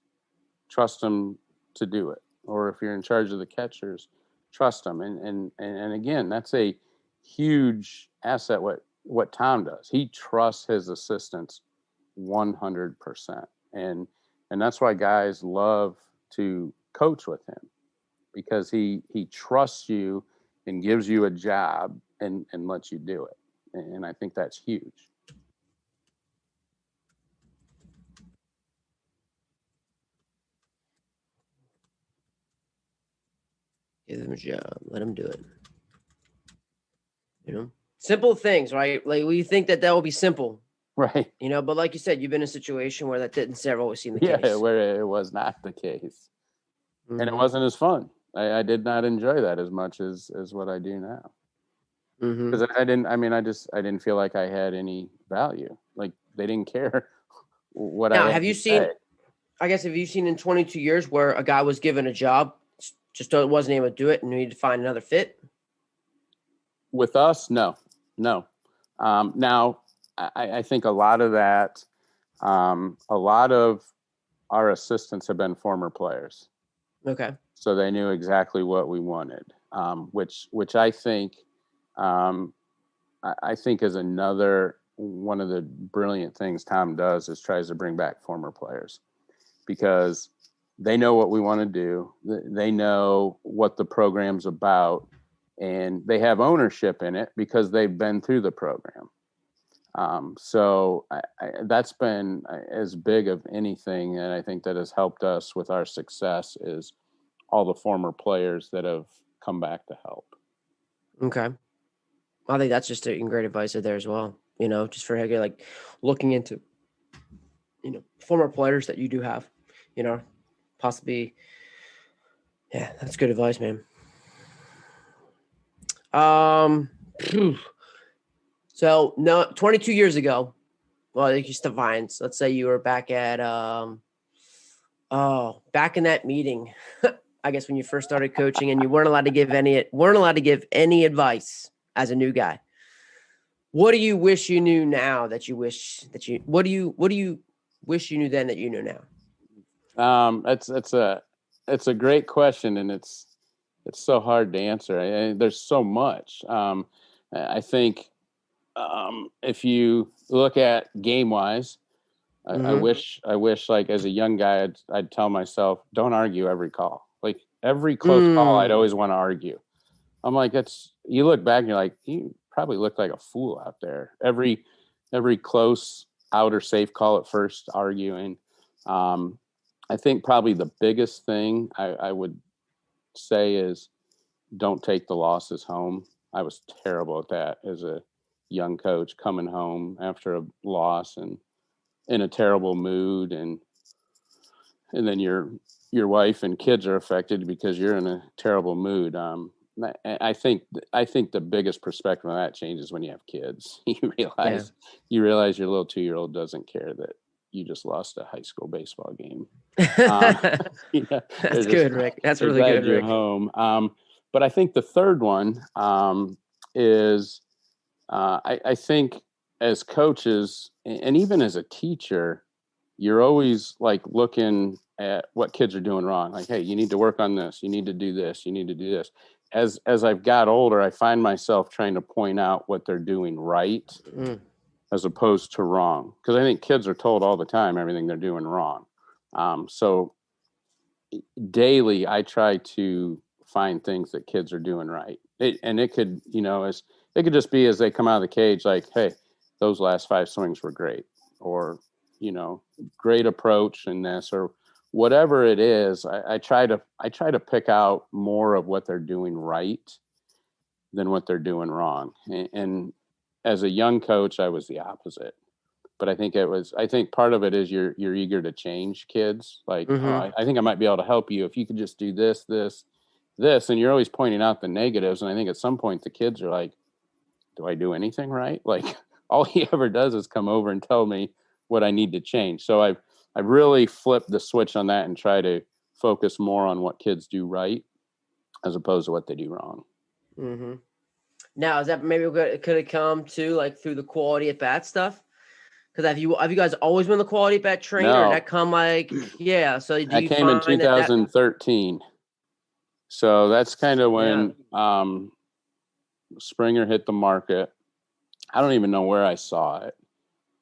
trust them to do it. Or if you're in charge of the catchers, trust them. And again, that's a huge asset. What Tom does, he trusts his assistants 100%. And that's why guys love to coach with him, because he trusts you and gives you a job and lets you do it. And I think that's huge. Give them a job. Let them do it. Simple things, right? Like we think that will be simple, right? But like you said, you've been in a situation where that didn't always seem the case. Yeah, where it was not the case, and it wasn't as fun. I did not enjoy that as much as what I do now, because I didn't feel like I had any value. Like they didn't care what I had. Have you seen? I guess have you seen in 22 years where a guy was given a job, just wasn't able to do it, and needed to find another fit? With us, no. Now, I think a lot of that, a lot of our assistants have been former players. Okay. So they knew exactly what we wanted, which I think, I think is another one of the brilliant things Tom does is tries to bring back former players, because they know what we want to do. They know what the program's about, and they have ownership in it because they've been through the program. So that's been as big of anything, and I think that has helped us with our success is all the former players that have come back to help. Okay. I think that's just great advice there as well. Just for like looking into, former players that you do have, possibly Yeah, that's good advice, man. So no, 22 years ago, well, like just Defiance. Let's say you were back at back in that meeting. I guess when you first started coaching and you weren't allowed to give any advice as a new guy. What do you wish you knew now that you wish that you what do you wish you knew then that you know now? It's a great question, and it's so hard to answer. There's so much. I think if you look at game wise, I wish like as a young guy, I'd tell myself, don't argue every call. Like every close call, I'd always want to argue. I'm like, you look back and you're like, you probably look like a fool out there. Every close out or safe call at first, arguing. I think probably the biggest thing I would say is don't take the losses home. I was terrible at that as a young coach, coming home after a loss and in a terrible mood, and then your wife and kids are affected because you're in a terrible mood. I think the biggest perspective on that changes when you have kids. You realize your little 2-year-old doesn't care that you just lost a high school baseball game. That's good, Rick. That's really good, you're Rick. Home. But I think the third one is I think as coaches and even as a teacher, you're always like looking at what kids are doing wrong. Like, hey, you need to work on this. You need to do this. You need to do this. As I've got older, I find myself trying to point out what they're doing right as opposed to wrong. Because I think kids are told all the time everything they're doing wrong. So daily, I try to find things that kids are doing right. It could, it could just be as they come out of the cage, like, hey, those last 5 swings were great, or great approach in this, or whatever it is. I try to pick out more of what they're doing right than what they're doing wrong. And as a young coach, I was the opposite. But I think part of it is you're eager to change kids. Like, I think I might be able to help you if you could just do this, and you're always pointing out the negatives. And I think at some point the kids are like, do I do anything right? Like all he ever does is come over and tell me what I need to change. So I've really flipped the switch on that and try to focus more on what kids do right as opposed to what they do wrong. Mm-hmm. Now, is that maybe could it come to like through the quality at bat stuff? Because have you guys always been the quality at bat trainer? No. Or that come like So I came in 2013. So that's kind of when Springer hit the market. I don't even know where I saw it.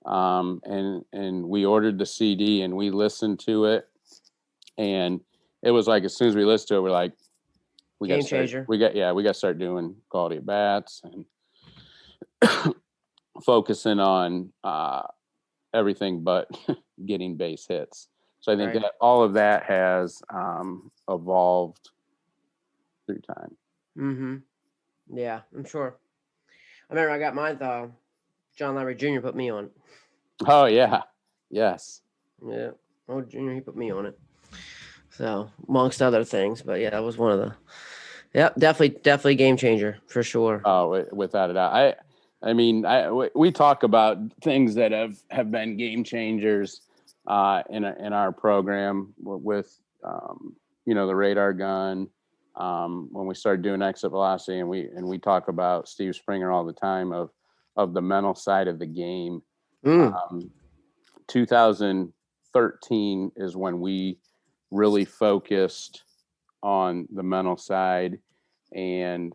And we ordered the CD and we listened to it, and it was like as soon as we listened to it, we're like, we got to start doing quality at bats and focusing on everything but getting base hits. So I think that all of that has evolved through time. Mm-hmm. Yeah, I'm sure. I remember I got mine. John Lowry Jr. put me on it. Oh yeah, yes. Yeah, Jr. He put me on it. So amongst other things, but yeah, that was one of the. Yep, definitely game changer for sure. Oh, without a doubt. I mean, we talk about things that have been game changers in our program with the radar gun. When we started doing exit velocity, and we talk about Steve Springer all the time of the mental side of the game. 2013 is when we really focused on the mental side, and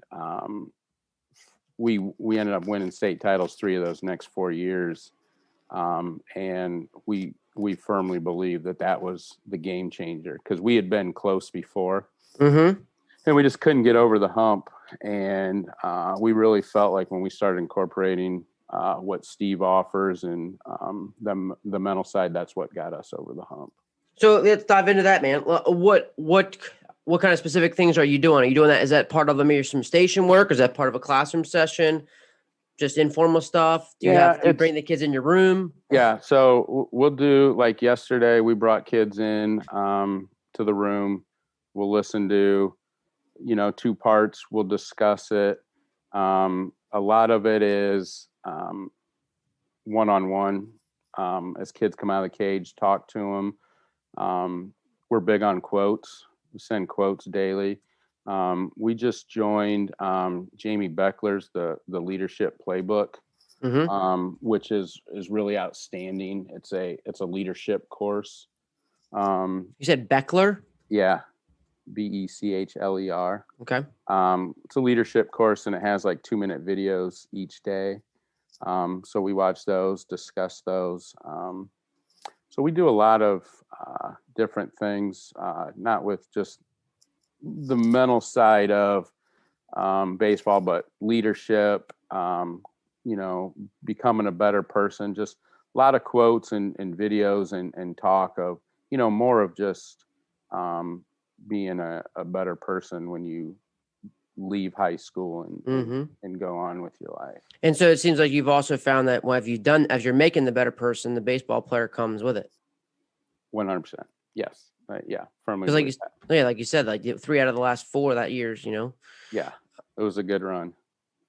we ended up winning state titles 3 of those next 4 years, and we firmly believe that was the game changer, because we had been close before. And we just couldn't get over the hump. And we really felt like when we started incorporating what Steve offers and the mental side, that's what got us over the hump. So let's dive into that, man. What kind of specific things are you doing? Are you doing that? Is that part of maybe some station work? Is that part of a classroom session? Just informal stuff? Do you bring the kids in your room? Yeah. So we'll do, like yesterday, we brought kids in to the room. We'll listen to, 2 parts. We'll discuss it. A lot of it is one-on-one. As kids come out of the cage, talk to them. We're big on quotes. We send quotes daily. We just joined Jamie Beckler's the leadership playbook, which is really outstanding. It's a leadership course. You said Beckler? Yeah, Becchler. Okay. It's a leadership course, and it has like 2-minute videos each day. So we watch those, discuss those. So we do a lot of different things, not with just the mental side of baseball, but leadership, becoming a better person, just a lot of quotes and videos and talk of, more of just being a better person when you leave high school and go on with your life. And so it seems like you've also found that as you're making the better person, the baseball player comes with it. 100%. Yes. Yeah. Firmly. Like you said, like 3 out of the last 4 that years, Yeah. It was a good run.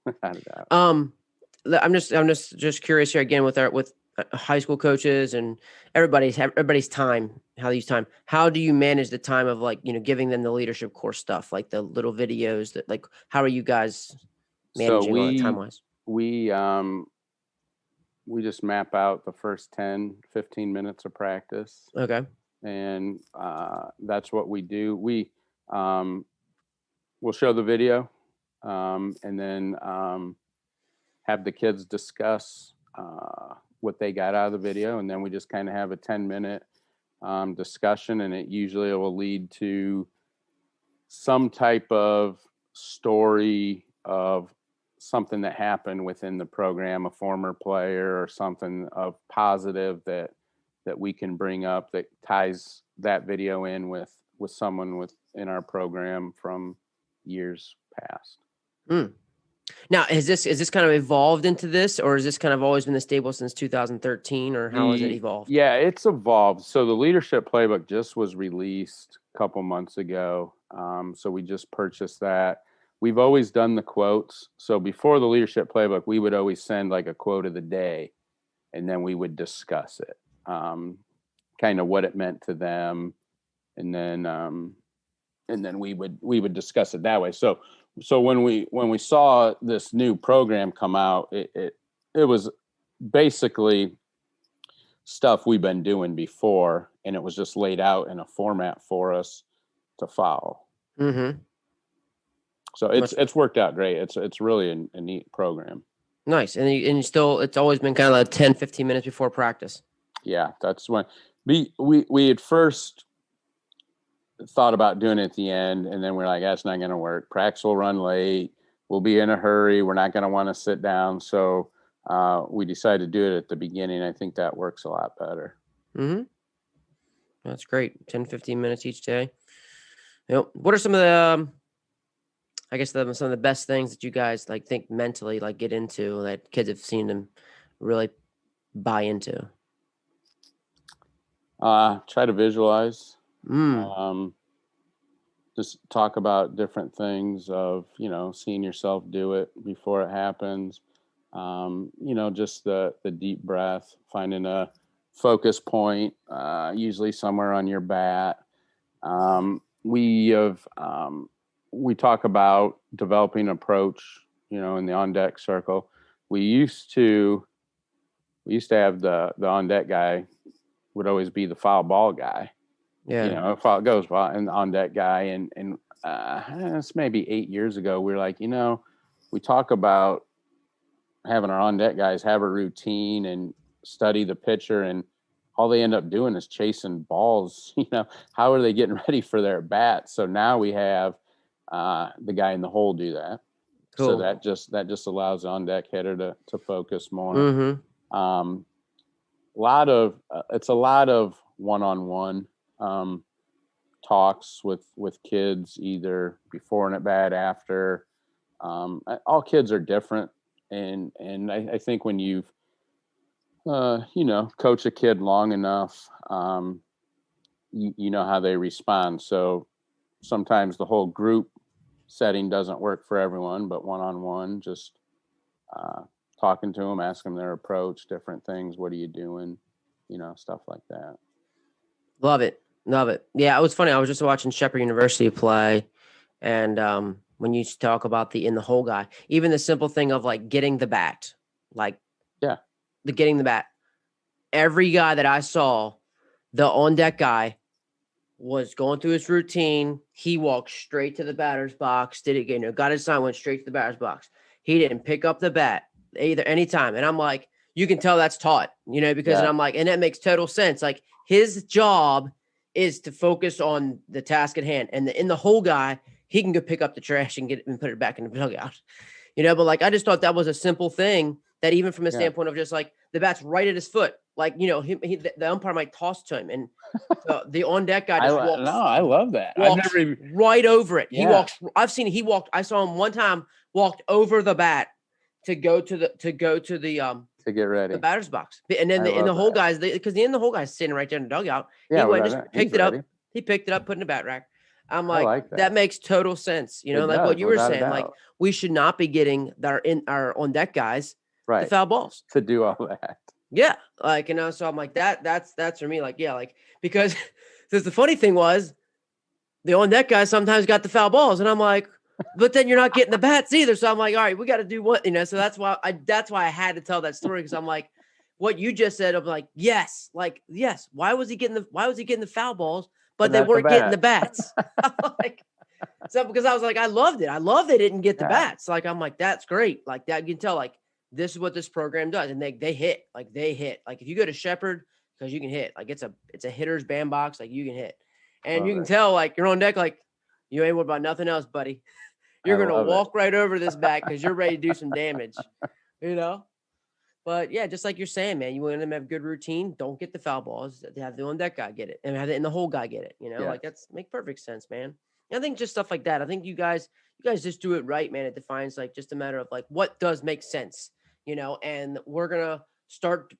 Without a doubt. I'm just curious here again with high school coaches and everybody's time, how they use time. How do you manage the time of giving them the leadership course stuff, like the little videos that how are you guys managing all that time wise? We just map out the first 10, 15 minutes of practice. Okay. And that's what we do. We'll show the video and then have the kids discuss what they got out of the video. And then we just kind of have a 10-minute discussion, and it usually will lead to some type of story of something that happened within the program, a former player or something of positive that we can bring up that ties that video in with someone within our program from years past. Now, is this kind of evolved into this, or has this kind of always been the stable since 2013, or how has it evolved? Yeah, it's evolved. So the leadership playbook just was released a couple months ago. So we just purchased that. We've always done the quotes. So before the leadership playbook, we would always send like a quote of the day, and then we would discuss it, kind of what it meant to them, and then we would discuss it that way. So when we saw this new program come out, it was basically stuff we've been doing before, and it was just laid out in a format for us to follow. So it's worked out great. It's really a neat program. Nice. And you still, it's always been kind of like 10, 15 minutes before practice. Yeah, that's when we had first thought about doing it at the end, and then we're like, that's not going to work. Practice will run late. We'll be in a hurry. We're not going to want to sit down. So we decided to do it at the beginning. I think that works a lot better. That's great. 10, 15 minutes each day. What are some of the, I guess some of the best things that you guys think mentally get into that kids have seen them really buy into? Try to visualize. Just talk about different things of, seeing yourself do it before it happens. Just the deep breath, finding a focus point, usually somewhere on your bat. We talk about developing approach, in the on deck circle. We used to have the on deck guy would always be the foul ball guy. Yeah. If it goes well, and on deck guy, and it's maybe 8 years ago, we were like, we talk about having our on deck guys have a routine and study the pitcher, and all they end up doing is chasing balls. How are they getting ready for their bat? So now we have the guy in the hole do that. Cool. So that just allows the on deck hitter to focus more. It's a lot of one-on-one talks with kids, either before and at bat, after. All kids are different, and I think when you've coach a kid long enough, you know how they respond. So sometimes the whole group setting doesn't work for everyone, but one-on-one, just talking to them, asking them their approach, different things. What are you doing? Stuff like that. Love it. Love it. Yeah, it was funny. I was just watching Shepherd University play, and when you talk about the in the hole guy, even the simple thing of like getting the bat, like Yeah. the getting the bat. Every guy that I saw, the on deck guy, was going through his routine. He walked straight to the batter's box, did it, got his sign, went straight to the batter's box. He didn't pick up the bat either anytime. And I'm like, you can tell that's taught, because Yeah. I'm like, and that makes total sense. Like his job is to focus on the task at hand. And in the whole guy, he can go pick up the trash and get it and put it back in the dugout. But like I just thought that was a simple thing that even from a standpoint of just like the bat's right at his foot, like the umpire might toss to him, and the on deck guy just walks. No, I love that. Walks right over it. Yeah. He walks. I've seen it. He walked. I saw him one time walked over the bat to go to the to get ready the batter's box, and then in the whole guys because the whole guy's sitting right there in the dugout. Yeah, he went just picked it up. He picked it up, put it in the bat rack. I'm like that makes total sense. Like what you were saying. Like we should not be getting our on deck guys the foul balls to do all that. Yeah, like so I'm like that's for me. Like like because the funny thing was the on deck guys sometimes got the foul balls, and I'm like, but then you're not getting the bats either. So I'm like, all right, we got to do what So that's why I had to tell that story because I'm like, what you just said. I'm like, yes. Why was he getting the foul balls, but they weren't getting the bats? Like, so because I was like, I loved it. I love they didn't get the bats. Like I'm like, that's great. Like that you can tell like. This is what this program does. And they hit. Like if you go to Shepherd, because you can hit. Like it's a hitter's bandbox, like you can hit. And you can tell like you're on deck, like you ain't worried about nothing else, buddy. You're gonna walk right over this bat because you're ready to do some damage. But yeah, just like you're saying, man, you want them to have good routine. Don't get the foul balls. Have the on deck guy get it. And have it in the whole guy get it. Like that's make perfect sense, man. And I think just stuff like that. I think you guys just do it right, man. It defines like just a matter of like what does make sense. And we're going to start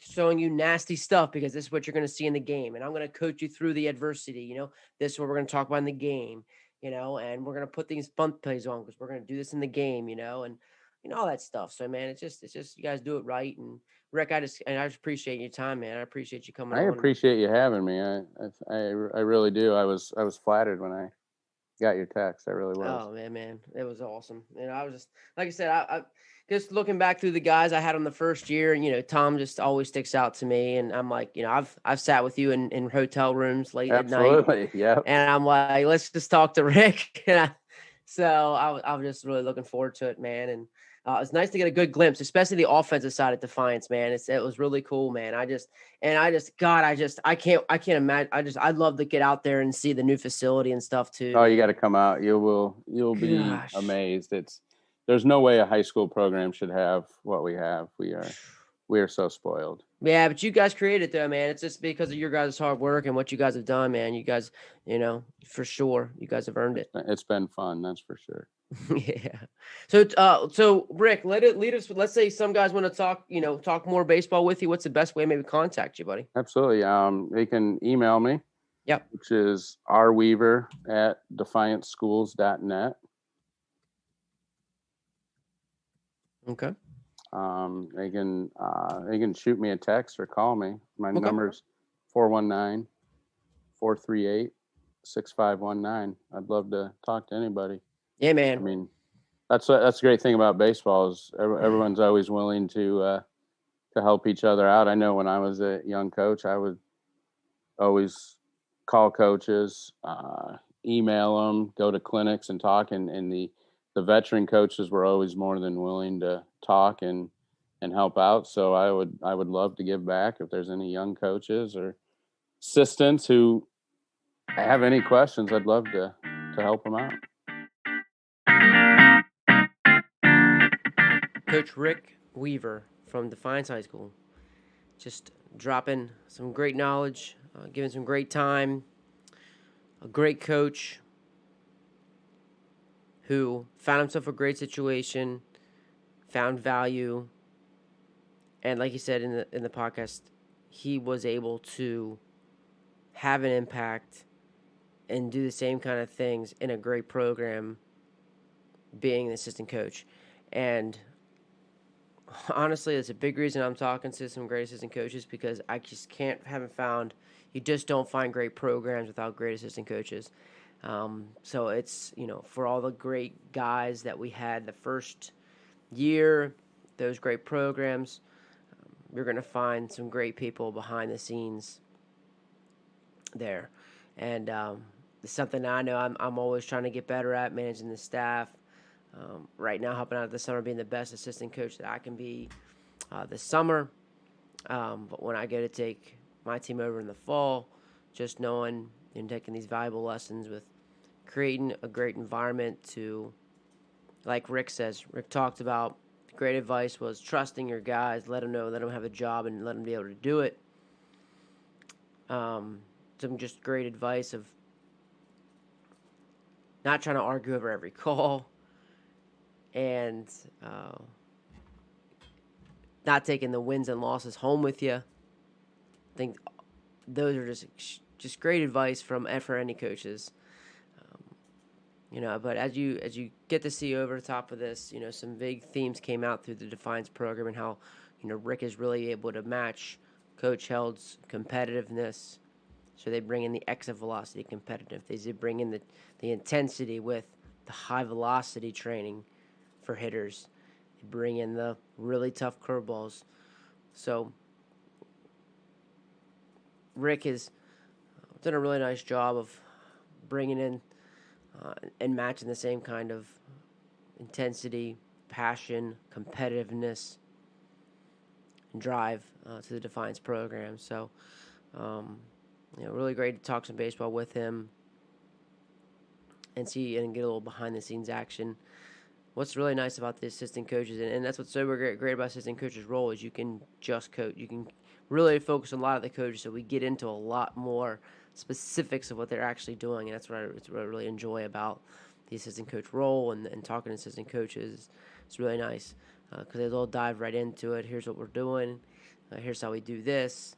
showing you nasty stuff because this is what you're going to see in the game. And I'm going to coach you through the adversity. This is what we're going to talk about in the game, and we're going to put these bunt plays on because we're going to do this in the game, and all that stuff. So, man, it's just you guys do it right. And Rick, I just appreciate your time, man. I appreciate you coming on. I appreciate you having me. I really do. I was flattered when I got your text. I really was. Oh, man. It was awesome. And I was just, like I said, I just looking back through the guys I had on the first year, Tom just always sticks out to me. And I'm like, I've sat with you in hotel rooms late at night. Absolutely, yeah. And I'm like, let's just talk to Rick. So I was just really looking forward to it, man. And it's nice to get a good glimpse, especially the offensive side at Defiance, man. It was really cool, man. I can't imagine. I'd love to get out there and see the new facility and stuff too. Oh, you got to come out. You'll be amazed. There's no way a high school program should have what we have. We are so spoiled. Yeah, but you guys created it though, man. It's just because of your guys' hard work and what you guys have done, man. You guys, for sure, you guys have earned it. It's been fun, that's for sure. Yeah. So Rick, lead us. Let's say some guys want to talk more baseball with you. What's the best way maybe contact you, buddy? Absolutely. They can email me. Yep. Which is rweaver@defianceschools.net. Okay. They can shoot me a text or call me. My number's 419-438-6519. I'd love to talk to anybody. Yeah, man. I mean, that's the great thing about baseball is everyone's always willing to help each other out. I know when I was a young coach, I would always call coaches, email them, go to clinics and talk, and the veteran coaches were always more than willing to talk and help out. So I would love to give back if there's any young coaches or assistants who have any questions. I'd love to help them out. Coach Rick Weaver from Defiance High School, just dropping some great knowledge, giving some great time, a great coach who found himself a great situation, found value, and like he said in the podcast, he was able to have an impact and do the same kind of things in a great program being an assistant coach. And honestly, it's a big reason I'm talking to some great assistant coaches, because I just haven't found, you just don't find great programs without great assistant coaches. So it's, for all the great guys that we had the first year, those great programs, you're going to find some great people behind the scenes there. And it's something I know I'm always trying to get better at, managing the staff. Right now, helping out this summer, being the best assistant coach that I can be this summer. But when I go to take my team over in the fall, just knowing and taking these valuable lessons with creating a great environment to, like Rick says, Rick talked about, great advice was trusting your guys, let them know, let them have a job, and let them be able to do it. Some just great advice of not trying to argue over every call, and not taking the wins and losses home with you. I think those are just great advice for any coaches. But as you get to see over the top of this, some big themes came out through the Defiance program, and how, Rick is really able to match Coach Held's competitiveness. So they bring in the exit velocity competitive. They bring in the intensity with the high velocity training for hitters. They bring in the really tough curveballs. So Rick has done a really nice job of bringing in and matching the same kind of intensity, passion, competitiveness, and drive to the Defiance program. So, really great to talk some baseball with him and see and get a little behind the scenes action. What's really nice about the assistant coaches, and that's what's so great about assistant coaches' role, is you can just coach. You can really focus on a lot of the coaches, so we get into a lot more specifics of what they're actually doing, and that's what I really enjoy about the assistant coach role and talking to assistant coaches. It's really nice because they'll dive right into it. Here's what we're doing. Here's how we do this,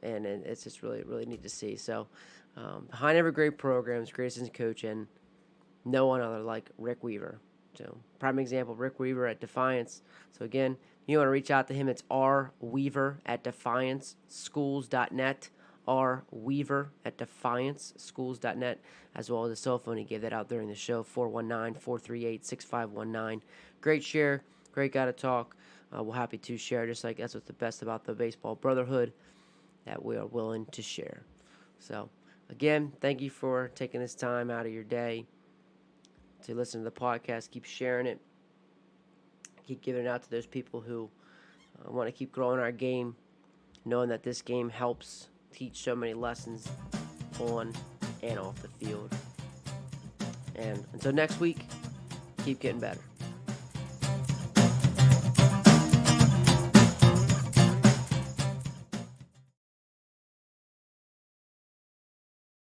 and it's just really, really neat to see. So behind every great program is great assistant coach, and no one other like Rick Weaver. So prime example, Rick Weaver at Defiance. So again, you want to reach out to him, it's rweaver@defianceschools.net. rweaver@defianceschools.net, as well as a cell phone. He gave that out during the show, 419-438-6519. Great share, great guy to talk. We're happy to share, just like that's what's the best about the baseball brotherhood, that we are willing to share. So again, thank you for taking this time out of your day to listen to the podcast. Keep sharing it. Keep giving it out to those people who want to keep growing our game, knowing that this game helps teach so many lessons on and off the field. And until next week, keep getting better.